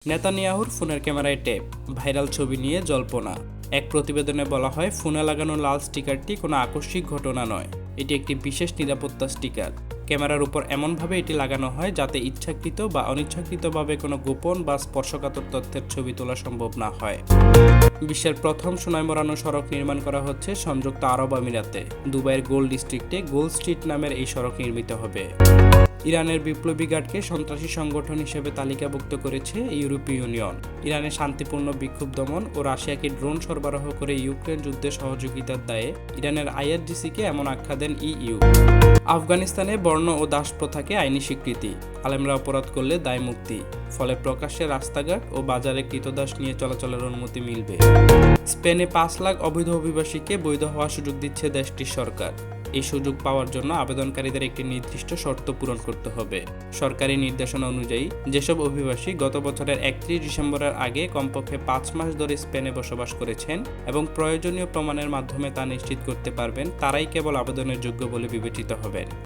নেতানিয়াহুর ফোনের ক্যামেরায় টেপ, ভাইরাল ছবি নিয়ে জল্পনা। এক প্রতিবেদনে বলা হয়, ফোনে লাগানো লাল স্টিকারটি কোনো আকস্মিক ঘটনা নয়, এটি একটি বিশেষ নিরাপত্তা স্টিকার। ক্যামেরার উপর এমনভাবে এটি লাগানো হয় যাতে ইচ্ছাকৃত বা অনিচ্ছাকৃতভাবে কোনো গোপন বা স্পর্শকাতর তথ্যের ছবি তোলা সম্ভব না হয়। বিশ্বের প্রথম সোনায় মোড়ানো সড়ক নির্মাণ করা হচ্ছে সংযুক্ত আরব আমিরাতে। দুবাইয়ের গোল্ড ডিস্ট্রিক্টে গোল্ড স্ট্রিট নামের এই সড়ক নির্মিত হবে। ইরানের বিপ্লবী গার্ডকে সন্ত্রাসী সংগঠন হিসেবে তালিকাভুক্ত করেছে ইউরোপীয় ইউনিয়ন। ইরানের শান্তিপূর্ণ বিক্ষোভ দমন ও রাশিয়াকে ড্রোন সরবরাহ করে ইউক্রেন যুদ্ধে সহযোগিতার দায়ে ইরানের আইআরজিসিকে এমন আখ্যা দেন ইইউ। আফগানিস্তানে বর্ণ ও দাস প্রথাকে আইনি স্বীকৃতি, আলেমরা অপরাধ করলে দায় মুক্তি, ফলে প্রকাশ্যে রাস্তাঘাট ও বাজারে কৃতদাস নিয়ে চলাচলের অনুমতি মিলবে। স্পেনে 5 লাখ অবৈধ অভিবাসীকে বৈধ হওয়ার সুযোগ দিচ্ছে দেশটির সরকার। এই সুযোগ পাওয়ার জন্য আবেদনকারীদের একটি নির্দিষ্ট শর্ত পূরণ করতে হবে। সরকারি নির্দেশনা অনুযায়ী যেসব অভিবাসী গত বছরের 31 ডিসেম্বরের আগে কমপক্ষে 5 মাস ধরে স্পেনে বসবাস করেছেন এবং প্রয়োজনীয় প্রমাণের মাধ্যমে তা নিশ্চিত করতে পারবেন, তারাই কেবল আবেদনের যোগ্য বলে বিবেচিত হবেন।